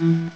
PM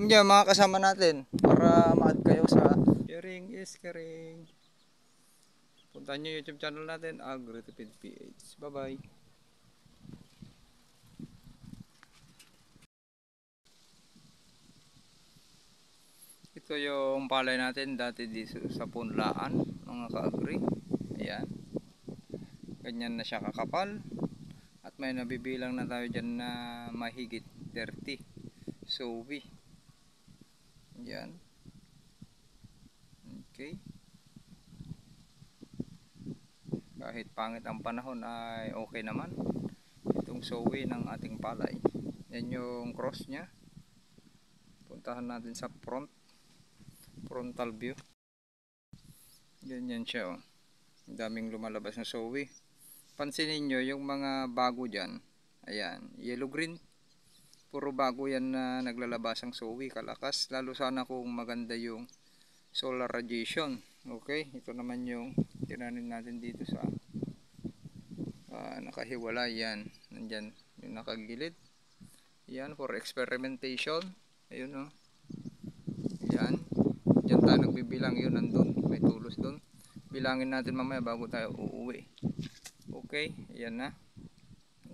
nyo mga kasama natin para ma-add kayo sa Caring is Caring. Puntahan nyo YouTube channel natin, AgroTipid PH. Bye bye. Ito yung palay natin dati dito sa punlaan mga ka-agri. Ayan. Ganyan na siya kakapal. At may nabibilang na tayo dyan na mahigit 30 sowi. Yan. Okay. Kahit pangit ang panahon ay okay naman itong sowi ng ating palay. Yan yung cross nya. Puntahan natin sa frontal view. Ganyan siya oh. Ang daming lumalabas na sowi. Pansinin nyo yung mga bago dyan. Ayan, yellow green. Puro bago yan na naglalabas ang sowi, kalakas. Lalo sana kung maganda yung solar radiation. Okay, ito naman yung tinanin natin dito sa nakahiwalay. Yan, nandyan yung nakagilid. Yan, for experimentation. Ayun oh. Yan, dyan tayo nagbibilang, yun nandun. May tulos dun. Bilangin natin mamaya bago tayo uuwi. Okay, yan na.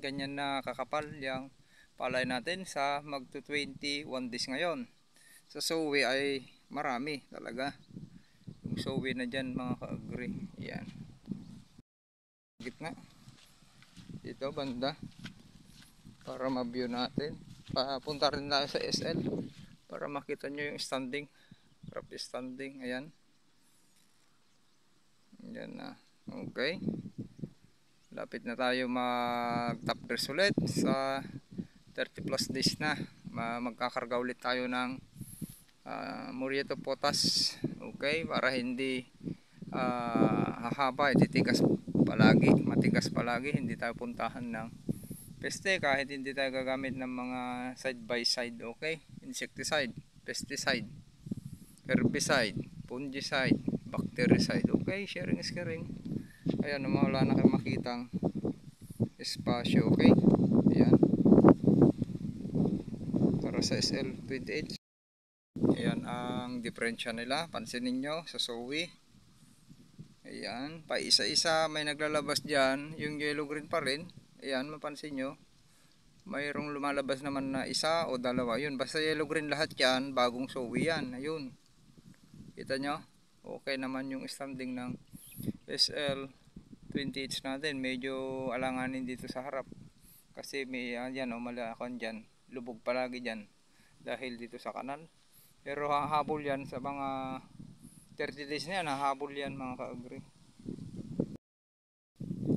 Ganyan na kakapal yung palay natin sa magto 21 days ngayon. Sa sowi ay marami talaga. Yung sowi na dyan mga ka-agri. Yan. Gitna. Dito banda. Para ma-view natin. Papunta rin tayo sa SL. Para makita nyo yung standing. Crop standing. Ayan. Yan na. Okay. Lapit na tayo mag top dress ulit sa 30 plus days na. Magkakarga ulit tayo ng muriato potas. Okay, para hindi hahaba, titigas palagi, matigas palagi, hindi tayo puntahan ng peste kahit hindi tayo gagamit ng mga side by side. Okay, insecticide, pesticide, herbicide, fungicide, bactericide. Okay, sharing is caring. Ayan, wala na kayo makitang espasyo. Okay, ayan para sa SL28. Ayan ang diferensya nila. Pansinin nyo sa sowi. Ayan, pa isa-isa may naglalabas dyan. Yung yellow green pa rin. Ayan, mapansin nyo. Mayroong lumalabas naman na isa o dalawa. Yun, basta yellow green lahat yan. Bagong sowi yan. Ayun. Kita nyo? Okay naman yung standing ng SL28 natin. Medyo alanganin dito sa harap. Kasi may yan o malakon dyan. Lubog palagi dyan dahil dito sa kanal. Pero hahabol yan sa mga 30 days na yan. Hahabol yan mga ka-agri.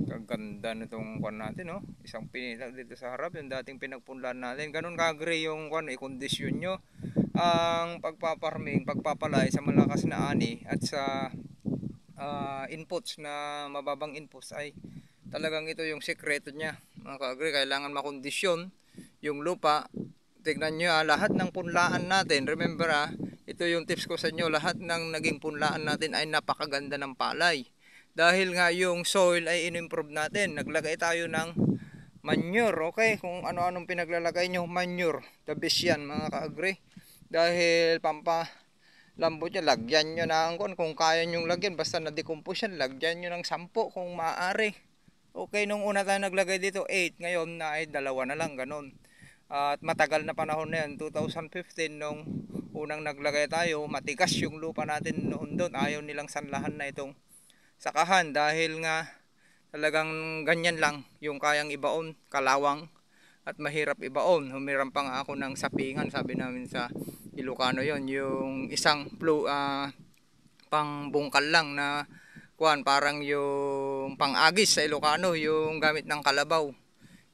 Kaganda nitong kwan natin oh. Isang pinita dito sa harap. Yung dating pinagpunlaan natin. Ganun ka-agri yung kwan. I-kondisyon nyo ang pagpaparming, pagpapalay sa malakas na ani at sa inputs na mababang inputs ay talagang ito yung sekreto niya mga ka-agri. Kailangan makondisyon yung lupa. Tignan nyo lahat ng punlaan natin. Remember ito yung tips ko sa inyo. Lahat ng naging punlaan natin ay napakaganda ng palay. Dahil nga yung soil ay in-improve natin. Naglagay tayo ng manure. Okay, kung ano-anong pinaglalagay nyo, manure. The best yan mga ka-agri. Dahil pampalambot nyo, lagyan nyo na ang kung kaya nyo lagyan. Basta na-decompose yan, lagyan nyo ng 10 kung maaari. Okay, nung una tayo naglagay dito 8, ngayon na ay dalawa na lang, ganun. At matagal na panahon na yan, 2015 nung unang naglagay tayo, matigas yung lupa natin noon doon. Ayaw nilang sanlahan na itong sakahan dahil nga talagang ganyan lang yung kayang ibaon, kalawang at mahirap ibaon. Humiram pa nga ako ng sapingan, sabi namin sa Ilocano yon, yung isang pang bungkal lang na kuan, parang yung pang-agis sa Ilocano, yung gamit ng kalabaw.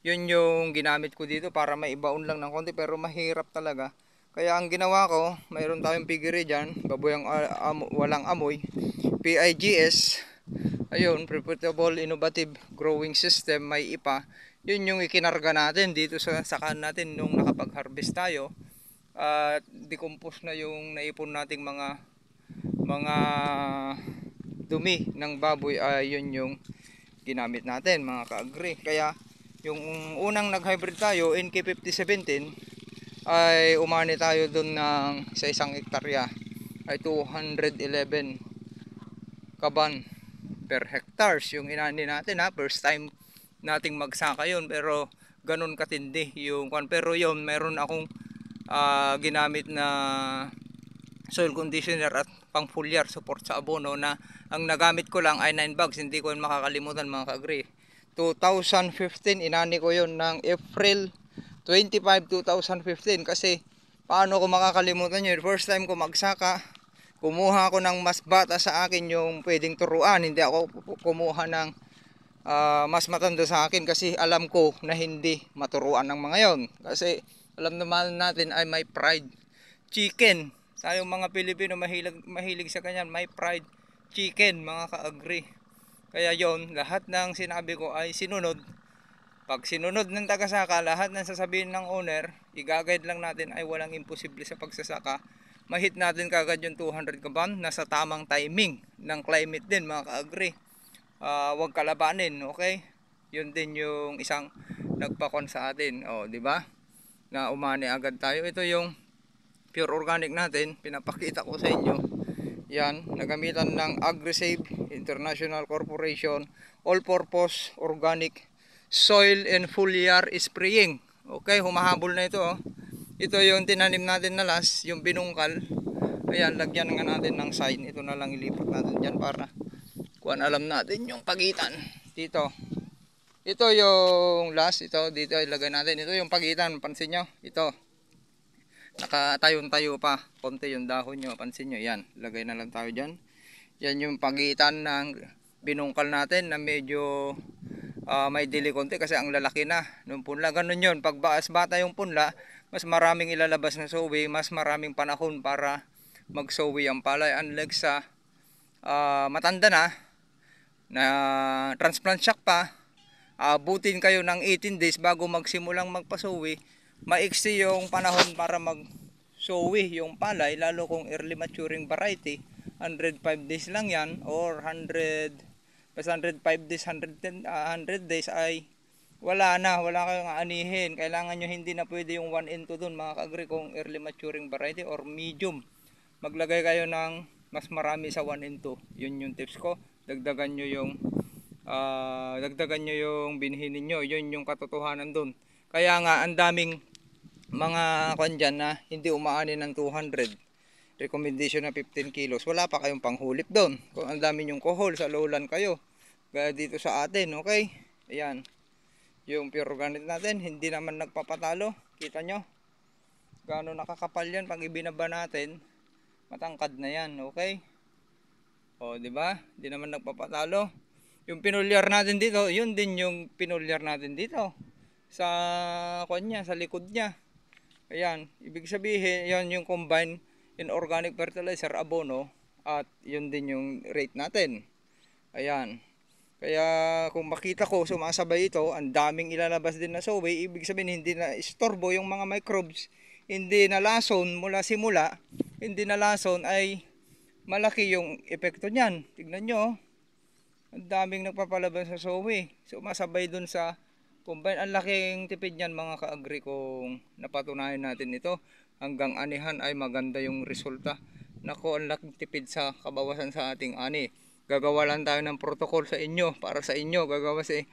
Yun yung ginamit ko dito para maibaon lang ng konti, pero mahirap talaga. Kaya ang ginawa ko, mayroon tayong pigiri dyan, baboyang walang amoy, PIGS. Ayun, Profitable Innovative Growing System, may IPA. Yun yung ikinarga natin dito sa sakan natin nung nakapag-harvest tayo. At decompose na yung naipon nating mga dumi ng baboy, yun yung ginamit natin mga ka-agri. Kaya yung unang nag-hybrid tayo, NK5017, ay umani tayo dun ng sa isang hektarya ay 211 kaban per hectares yung inani natin, ha. First time nating magsaka yun, pero ganun katindi yung kwan. Pero yun, meron akong ginamit na soil conditioner at pang foliar support sa abono, na ang nagamit ko lang ay 9 bags. Hindi ko yun makakalimutan mga ka-agri. 2015 inani ko yun ng April 25, 2015. Kasi paano ko makakalimutan yun, first time ko magsaka, kumuha ako ng mas bata sa akin yung pwedeng turuan. Hindi ako kumuha ng mas matanda sa akin, kasi alam ko na hindi maturuan ng mga yon. Kasi alam naman natin ay may pride chicken. Tayong mga Pilipino mahilig sa kanyan, may pride chicken mga ka-agri. Kaya yon, lahat ng sinabi ko ay sinunod. Pag sinunod ng tagasaka, lahat ng sasabihin ng owner, i-guide lang natin, ay walang imposible sa pagsasaka. Mahit natin kagad yung 200 kaban, nasa tamang timing ng climate din mga ka-agri. Huwag kalabanin, okay? Yun din yung isang nagpakon sa atin, di ba? Na umani agad tayo. Ito yung pure organic natin, pinapakita ko sa inyo. Yan, nagamitan ng AgriSave International Corporation all-purpose organic soil and foliar spraying. Okay, humahabol na ito, oh. Ito yung tinanim natin na last, yung binungkal. Ayan, lagyan nga natin ng sign. Ito na lang ilipat natin dyan para kung alam natin yung pagitan dito. Ito yung last, ito dito ilagay natin. Ito yung pagitan, pansin nyo, ito nakatayo-tayo pa konti yung dahon nyo, pansin nyo, yan, lagay na lang tayo dyan. Yan yung pagitan ng binungkal natin na medyo may dili konti, kasi ang lalaki na nung punla. Ganun yun, pag bata yung punla, mas maraming ilalabas na sowi, mas maraming panahon para magsowi ang palay. Unlike sa matanda na transplant shock pa, abutin kayo ng 18 days bago magsimulang magpasowi. Maiksi yung panahon para magsowi yung palay, lalo kung early maturing variety. 105 days lang yan, or 100 105 days, 110, 100 days ay wala kayong aanihin. Kailangan nyo, hindi na pwede yung 1 into dun mga ka-agri kung early maturing variety or medium. Maglagay kayo ng mas marami sa 1 into. Yun yung tips ko. Dagdagan nyo yung binhi ninyo. Yun yung katotohanan dun. Kaya nga ang daming mga kwan dyan na hindi umaani ng 200. Recommendation na 15 kilos. Wala pa kayong panghulip doon. Kung ang dami yung kohol, sa lowland kayo. Gaya dito sa atin, okay? Ayan. Yung pure organic natin, hindi naman nagpapatalo. Kita nyo? Gaano nakakapal yan pag ibinaba natin. Matangkad na yan, okay? O, di ba? Hindi naman nagpapatalo. Yung pinulyar natin dito, yun din yung pinulyar natin dito. Sa kanya, sa likod niya. Ayan, ibig sabihin, yan yung combine in organic fertilizer, abono, at yun din yung rate natin. Ayan. Kaya kung makita ko sumasabay ito, ang daming ilalabas din na sowi, ibig sabihin hindi na istorbo yung mga microbes, hindi na lason mula simula, hindi na lason, ay malaki yung epekto niyan. Tignan nyo, ang daming nagpapalabas sa sowi. Sumasabay dun sa combine. Ang laking tipid niyan mga ka-agri kung napatunayan natin ito. Hanggang anihan ay maganda yung resulta. Nako, ang laking tipid sa kabawasan sa ating ani. Gagawa lang tayo ng protocol sa inyo, para sa inyo. Gagawa si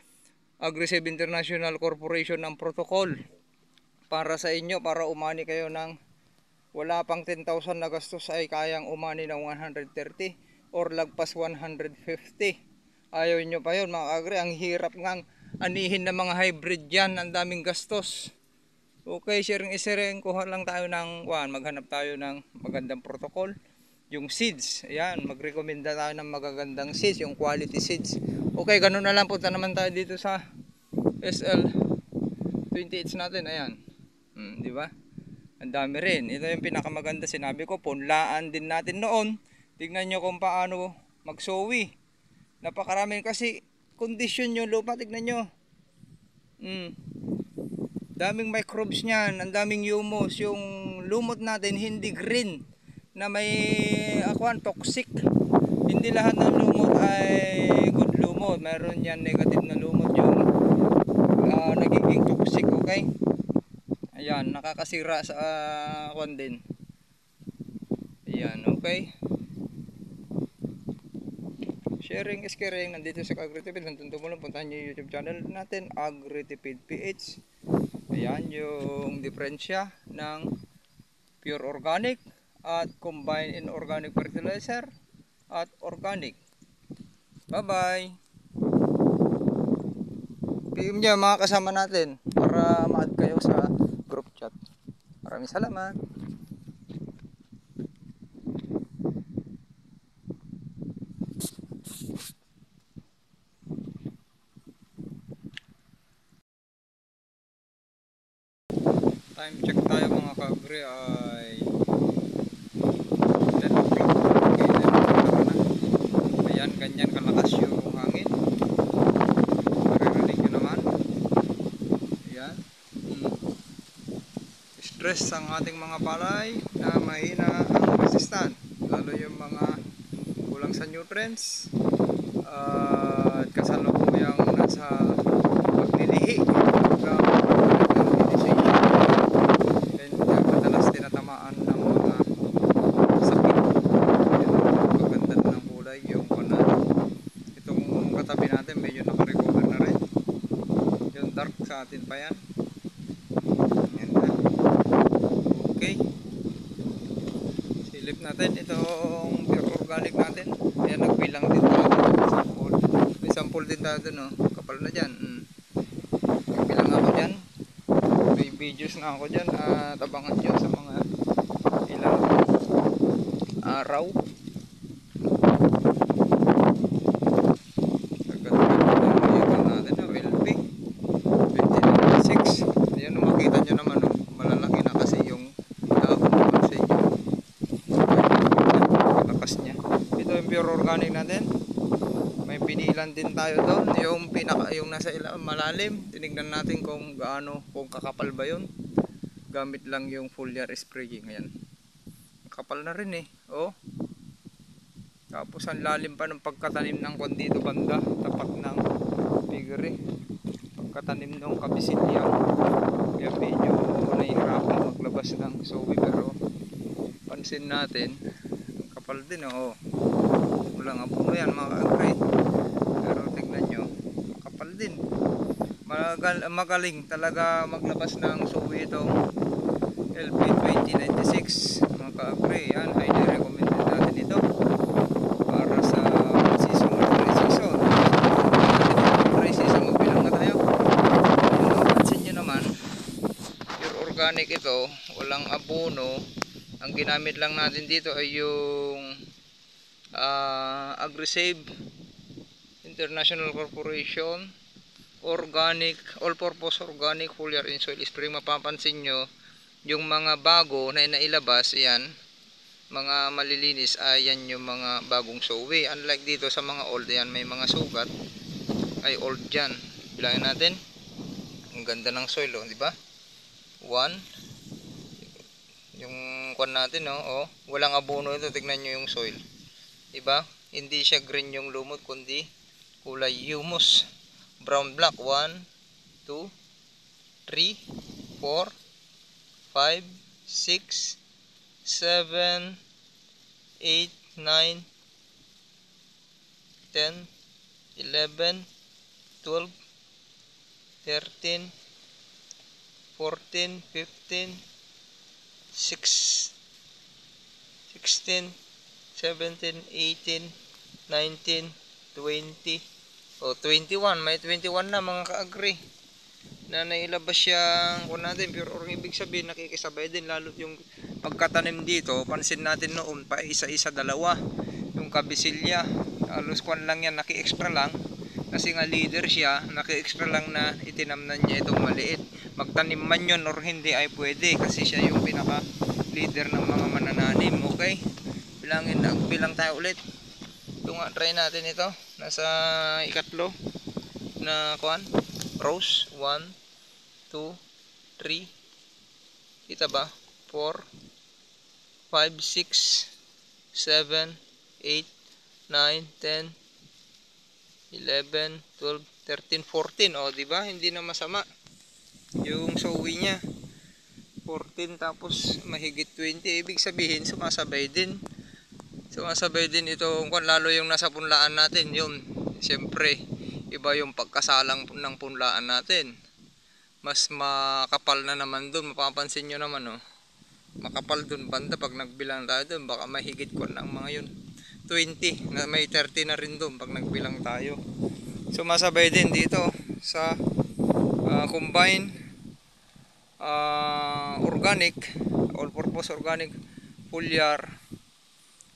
Aggressive International Corporation ng protocol para sa inyo, para umani kayo ng wala pang 10,000 na gastos ay kayang umani ng 130 or lagpas 150. Ayaw nyo pa yun mga kagre, ang hirap ngang anihin ng mga hybrid yan, ang daming gastos. Okay, sharing kuha lang tayo ng maghanap tayo ng magandang protocol. Yung seeds, ayan, magrekomenda tayo ng magagandang seeds, yung quality seeds. Okay, ganun na lang, punta naman tayo dito sa SL28 natin, ayan. Di ba? Ang dami rin. Ito yung pinakamaganda, sinabi ko, punlaan din natin noon. Tignan nyo kung paano magsowi. Napakarami kasi kondisyon yung lupa, tignan nyo. Daming microbes niyan, ang daming humus. Yung lumot natin hindi green na may toxic. Hindi lahat ng lumot ay good lumot. Meron yan negative na lumot yung nagiging toxic, okay? Ayan, nakakasira sa din. Ayan, okay? Sharing is caring. Nandito sa AgriTipid. Kung tumulong, puntahan nyo yung YouTube channel natin, AgriTipid PH. Ayan yung diferensya ng pure organic at combined inorganic fertilizer at organic. Bye bye. PM nyo mga kasama natin para ma-add kayo sa group chat. Maraming salamat. Time check tayo mga kagre ay 10 o'clock. Okay, 10 o'clock na. Ayan, ganyan kalakas yung hangin. Maririnig nyo naman. Ayan. Stress ang ating mga palay na mahina ang resistant. Lalo yung mga kulang sa nutrients. At kasalukuyang nasa paglilihi. Madalas tinatamaan ng mga sakit. Pagganda ng kulay yung itong katabi natin medyo nakarecover na rin. Yung dark sa atin pa yan. Yan na. Okay, silip natin itong pure organic natin. Ayan, nagbilang din tayo sample. May sample din tayo dun, kapal na dyan. Nagbilang ako dyan, may videos na ako dyan. Tabangan nyo sa mga ilang araw. Kaganda natin na LP 2096. Ayan, makita nyo naman, malalaki na kasi yung dahon naman sa inyo. Lakas nya. Ito yung pure organic natin. May pinilan din tayo doon, yung nasa malalim. Tinignan natin kung gaano, kung kakapal ba yun. Gamit lang yung foliar spraying. Ayan, kapal na rin tapos ang lalim pa ng pagkatanim ng dito banda, tapat ng piggery, pagkatanim ng kabisilya. Kaya medyo nahihirapan maglabas ng sowi, pero pansin natin kapal din. Walang abono yan mga agri, pero tignan nyo, kapal din. Magaling talaga maglabas ng sowi itong LP 2096 mga ka-agri. Yan, highly recommended natin ito para sa season or pre-season. Pre-season, magbilang na tayo. Pansin nyo naman, pure organic ito, walang abono. Ang ginamit lang natin dito ay yung AgriSave International Corporation organic, all-purpose organic foliar in soil spray. Mapapansin nyo yung mga bago na nailabas, yan, mga malilinis, ayan yung mga bagong sowi. Unlike dito sa mga old, yan, may mga sugat, ay old dyan. Bilangin natin, ang ganda ng soil, di ba? 1, yung natin, walang abono ito. Tignan nyo yung soil, di ba? Hindi siya green yung lumot, kundi kulay humus, brown black. 1, 2, 3, 4, 5, 6, 7, 8, 9, 10, 11, 12, 13, 14, 15, 6, 16, 17, 18, 19, 20, o 21. May 21 na mga ka-agree na nailabas siyang kung natin pure or ibig sabihin nakikisabay din lalo yung pagkatanim dito. Pansin natin noon pa isa-isa dalawa yung kabisilya, halos kwan lang yan, naki-extra lang kasi nga leader siya, naki-extra lang na itinamnan niya itong maliit. Magtanim man yun or hindi ay pwede kasi siya yung pinaka leader ng mga manananim. Okay, bilang tayo ulit. Ito nga, try natin ito, nasa ikatlo na kwan rows. 1, 2, 3, kita ba? 4, 5, 6, 7, 8, 9, 10, 11, 12, 13, 14. O, di ba? Hindi na masama yung sawi niya. 14 tapos mahigit 20. Ibig sabihin, sumasabay din. Sumasabay din ito. Lalo yung nasa punlaan natin. Yun, siyempre, iba yung pagkasalang ng punlaan natin. Mas makapal na naman dun. Mapapansin nyo naman, oh. Makapal dun banda pag nagbilang tayo dun. Baka mahigit ko ng mga yun. 20. May 30 na rin dun pag nagbilang tayo. Sumasabay din dito sa combine organic, all-purpose organic, foliar,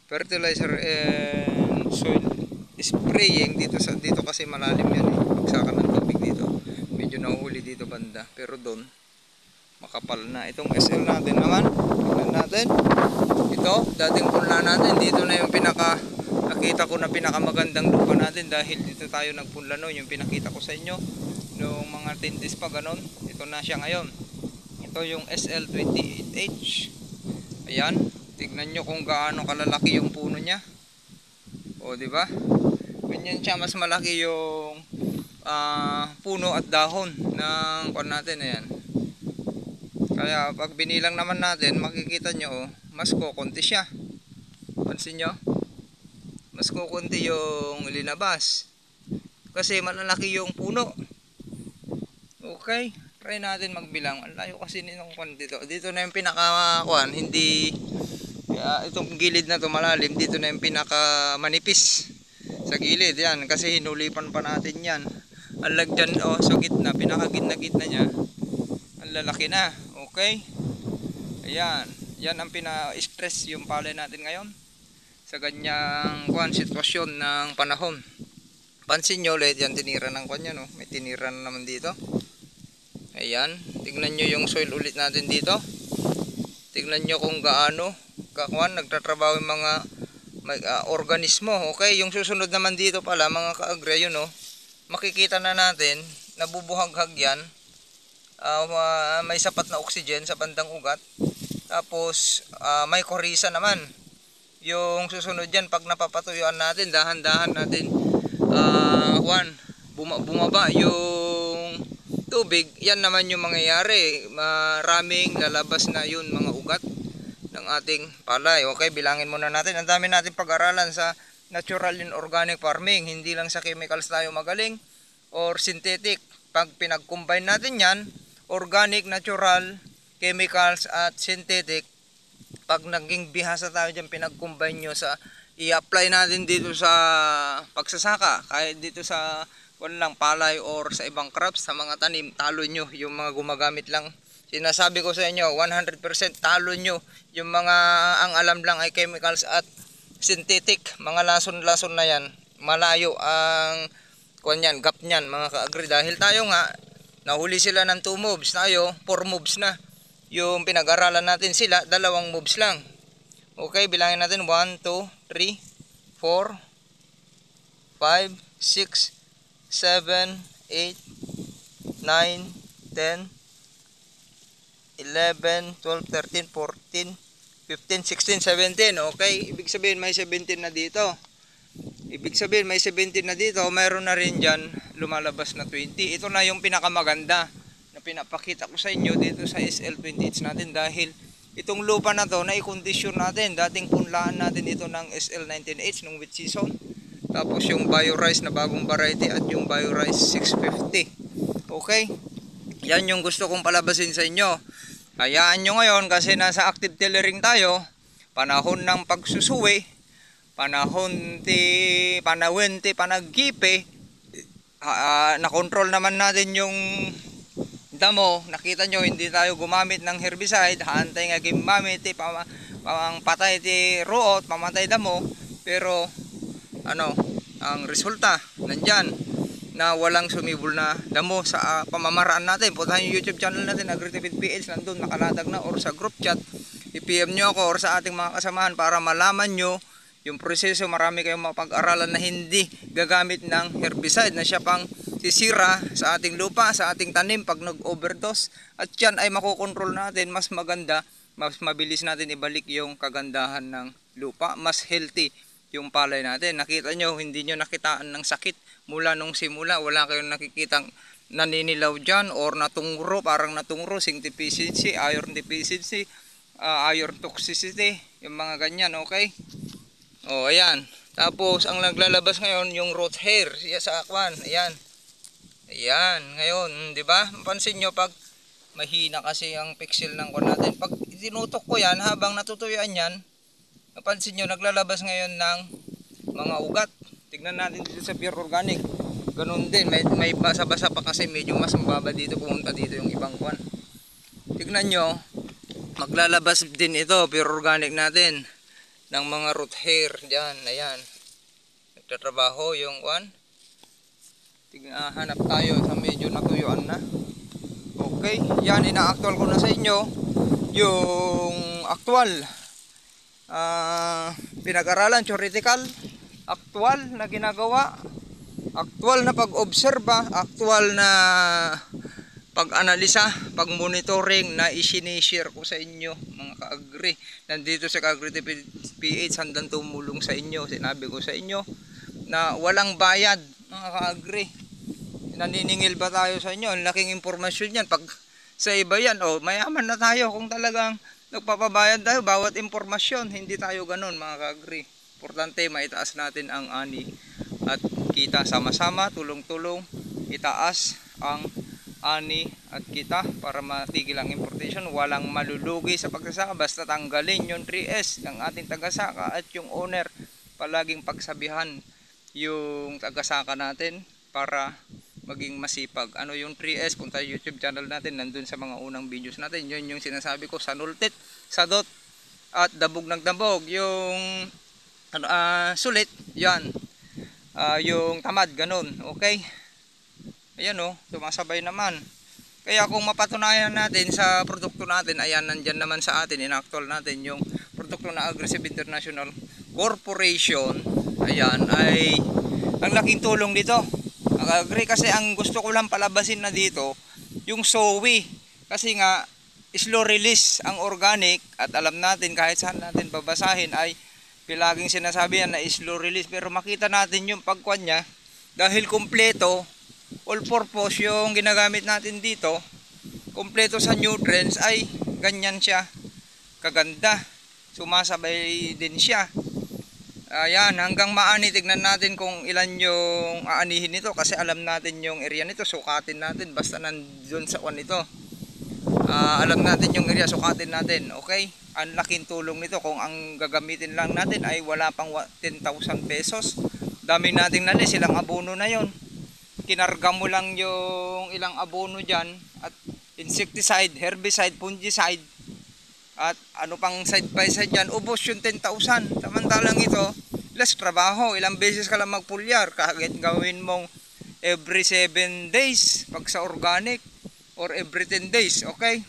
fertilizer and soil spraying dito kasi malalim yan eh. Pagsakan ng tubig dito medyo nahuhuli dito banda, pero doon makapal na. Itong SL natin naman, tingnan natin ito, dating punla natin dito na yung nakita ko na pinakamagandang lupa natin dahil dito tayo nagpunla no, yung pinakita ko sa inyo noong mga 10 days pa ganon. Ito na siya ngayon. Ito yung SL28H. Ayan, tignan nyo kung gaano kalalaki yung puno niya. O, di ba? Ganyan siya, mas malaki yung puno at dahon ng kwan natin. Ayan. Kaya pag binilang naman natin, makikita nyo, oh, mas kukunti siya. Pansin nyo? Mas kukunti yung linabas. Kasi malalaki yung puno. Okay, try natin magbilang. Ang layo kasi nitong kwan dito. Dito na yung pinaka-kwan, hindi itong gilid na to malalim. Dito na yung pinaka-manipis sa gilid. Yan, kasi hinulipan pa natin yan. Ang lagyan, oh, sa gitna, pinaka-gitna niya. Ang lalaki na. Okay. Ayan, yan ang pina-stress yung palay natin ngayon sa ganyang kwan, sitwasyon ng panahon. Pansin nyo ulit, yan tinira ng kwan yan, oh. May tinira na naman dito. Ayan, tignan nyo yung soil ulit natin dito. Tignan nyo kung gaano kakwan nagtatrabaho yung mga organismo. Okay, yung susunod naman dito pala mga ka-agre, yun, oh, makikita na natin nabubuhaghag yan. May sapat na oxygen sa bandang ugat. Tapos may korisa naman. Yung susunod yan, pag napapatuyuan natin, dahan-dahan natin bumaba yung tubig, yan naman yung mangyayari. Maraming lalabas na yun mga ugat ng ating palay. Okay, bilangin muna natin. Ang dami natin pag-aralan sa natural and organic farming. Hindi lang sa chemicals tayo magaling or synthetic. Pag pinag-combine natin yan, organic, natural, chemicals at synthetic, pag naging bihasa tayo dyan, pinag-combine nyo sa i-apply natin dito sa pagsasaka, kahit dito sa walang palay or sa ibang crops, sa mga tanim, talo nyo yung mga gumagamit lang. Sinasabi ko sa inyo, 100% talo nyo yung mga ang alam lang ay chemicals at synthetic. Mga lason-lason na yan, malayo ang kanyan, gap nyan mga ka-agri. Dahil tayo nga, nahuli sila ng 2 moves, tayo 4 moves na. Yung pinag-aralan natin sila, 2 moves lang. Okay, bilangin natin 1, 2, 3, 4, 5, 6, 7, 8, 9, 10, 11, 12, 13, 14, 15, 16, 17. Okay, ibig sabihin may 17 na dito. Ibig sabihin may 17 na dito, mayroon na rin dyan lumalabas na 20. Ito na yung pinakamaganda na pinapakita ko sa inyo dito sa SL28 natin, dahil itong lupa na to na i-condition natin. Dating punlaan natin ito ng SL19H nung wheat season. Tapos yung BioRice na bagong variety at yung BioRice 650. Okay? Yan yung gusto kong palabasin sa inyo. Hayaan nyo ngayon kasi nasa active tillering tayo. Panahon ng pagsusuwi, panahon panaggipe, na-control naman natin yung damo. Nakita nyo, hindi tayo gumamit ng herbicide. Hantay nga gimamit, pang patay ti ruot, pamatay damo. Pero, ang resulta, nandyan, na walang sumibol na damo sa pamamaraan natin. Puntahan yung YouTube channel natin, Agritipid PH, nandun nakalatag na, or sa group chat. I-PM nyo ako or sa ating mga kasamahan para malaman nyo yung proseso. Marami kayong mapag-aralan na hindi gagamit ng herbicide na siya pang sisira sa ating lupa, sa ating tanim pag nag-overdose. At yan ay makokontrol natin, mas maganda, mas mabilis natin ibalik yung kagandahan ng lupa. Mas healthy yung palay natin. Nakita nyo, hindi nyo nakitaan ng sakit mula nung simula. Wala kayong nakikitang naninilaw dyan or natungro, parang natungro, zinc deficiency, iron deficiency, iron toxicity, yung mga ganyan. Okay? O, ayan. Tapos, ang naglalabas ngayon, yung root hair. Siya sa akwan. Ayan. Ayan. Ngayon, di ba? Mapansin nyo, pag mahina kasi ang pixel ng kwan natin. Pag tinutok ko yan, habang natutuyuan yan, mapansin nyo, naglalabas ngayon ng mga ugat. Tignan natin dito sa pure organic. Ganun din. May basa-basa pa kasi medyo mas mababa dito. Pumunta dito yung ibang kwan. Tignan nyo, maglalabas din ito, pure organic natin, ng mga root hair dyan. Ayan, nagtatrabaho yung one. Hanap tayo sa medyo natuyuan na. Okay, yan, ina-actual ko na sa inyo yung actual pinag-aralan, theoretical, actual na ginagawa, actual na pag-obserba, actual na pag-analisa, pag-monitoring na isinishare ko sa inyo mga ka-agri. Nandito sa Agritipid PH, handang tumulong sa inyo. Sinabi ko sa inyo na walang bayad mga ka-agri. Naniningil ba tayo sa inyo? Ang laking impormasyon yan. Pag sa iba yan, mayaman na tayo kung talagang nagpapabayad tayo bawat impormasyon. Hindi tayo ganun mga ka-agri. Importante maitaas natin ang ani at kita sama-sama, tulong-tulong itaas ang ani at kita para matigil ang importation. Walang malulugi sa pagsasaka, basta tanggalin yung 3S ng ating tagasaka at yung owner. Palaging pagsabihan yung tagasaka natin para maging masipag. Ano yung 3S? Kung tayo YouTube channel natin, nandun sa mga unang videos natin, yun yung sinasabi ko, sanultit, sadot at dabog ng dabog. Yung sulit, yan, yung tamad, ganun. Okay, ayan sumasabay naman. Kaya kung mapatunayan natin sa produkto natin, ayan, nandyan naman sa atin, in-actual natin yung produkto na Aggressive International Corporation. Ayan, ay ang laking tulong dito. Agree, kasi ang gusto ko lang palabasin na dito, yung sowi. Kasi nga, slow release ang organic, at alam natin kahit saan natin babasahin ay pilaging sinasabi yan na slow release. Pero makita natin yung pagkuhan niya, dahil kumpleto, all purpose yung ginagamit natin dito, kumpleto sa nutrients, ay ganyan siya kaganda, sumasabay din siya. Ayan, hanggang maani, tignan natin kung ilan yung aanihin nito, kasi alam natin yung area nito, sukatin natin basta nandun sa kwan nito. Alam natin yung area, sukatin natin. Okay, ang laking tulong nito. Kung ang gagamitin lang natin ay wala pang 10,000 pesos, dami nating nalis, silang abono na yon. Kinarga mo lang yung ilang abono dyan, at insecticide, herbicide, fungicide, at ano pang side by side dyan, ubos yung 10,000. Samantalang ito, less trabaho, ilang beses ka lang magpulyar, kahit gawin mong every 7 days pag sa organic, or every 10 days. Okay,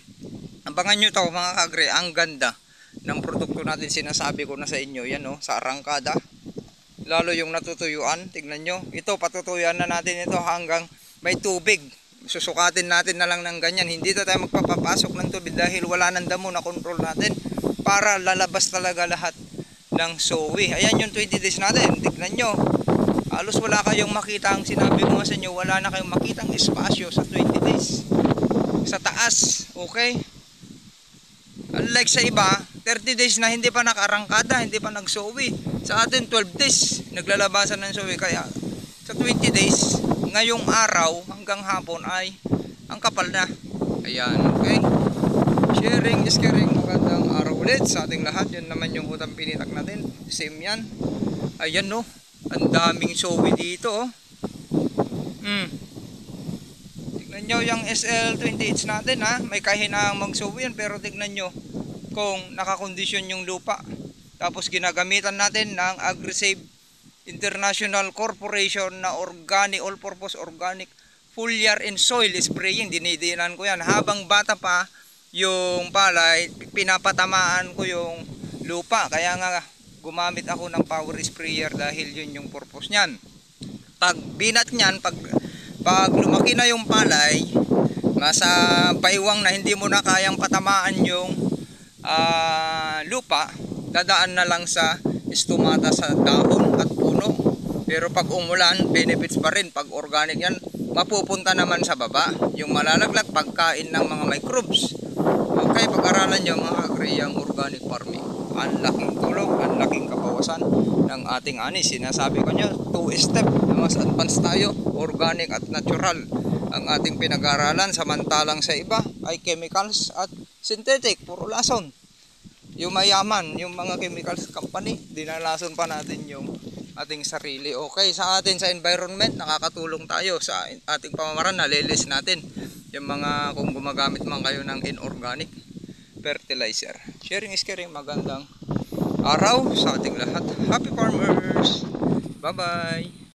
abangan nyo to mga kagre, ang ganda ng produkto natin. Sinasabi ko na sa inyo yan, sa arangkada, lalo yung natutuyuan. Tignan nyo, ito patutuyuan na natin ito hanggang may tubig. Susukatin natin na lang ng ganyan, hindi tayo magpapapasok ng tubig dahil wala nang damo na control natin, para lalabas talaga lahat ng sowi. Ayan yung 20 days natin. Tignan nyo, halos wala kayong makita, ang sinabi ko nga sa inyo, wala na kayong makitang espasyo sa 20 days sa taas. Okay, unlike sa iba, 30 days na hindi pa nakarangkada, hindi pa nagsowi. Sa atin 12 days naglalabasan ng sowi. Kaya sa 20 days ngayong araw hanggang hapon ay ang kapal na. Ayan, okay. Sharing is caring. Magandang araw ulit sa ating lahat. Yun naman yung utang pinitak natin. Same yan. Ayan no. Ang daming showy dito oh. Tignan nyo yung SL20H natin ha. May kahinaang mag-showy yan. Pero tignan nyo kung nakakondisyon yung lupa. Tapos ginagamitan natin ng Agrisave International Corporation na organic, all-purpose organic foliar and soil spraying. Dinidinan ko yan. Habang bata pa yung palay, pinapatamaan ko yung lupa. Kaya nga gumamit ako ng power sprayer dahil yun yung purpose niyan. Pag binat niyan, pag lumaki na yung palay, nasa baywang na hindi mo na kayang patamaan yung lupa, dadaan na lang sa estomata sa dahon at puno. Pero pag umulan, benefits pa rin. Pag organic yan, mapupunta naman sa baba. Yung malalaglag, pagkain ng mga microbes. Okay, pag-aralan nyo mga agriyang organic farming. Ang laking tulong, ang laking kabawasan ng ating ani. Sinasabi ko nyo, 2-step na mas advanced tayo, organic at natural ang ating pinag-aralan. Samantalang sa iba ay chemicals at synthetic, puro lason. Yung mayaman, yung mga chemicals company, dinalason pa natin yung ating sarili. Okay, sa atin sa environment, nakakatulong tayo sa ating pamamaraan, nalilis natin yung mga kung gumagamit man kayo ng inorganic fertilizer. Sharing is caring. Magandang araw sa ating lahat. Happy farmers! Bye bye!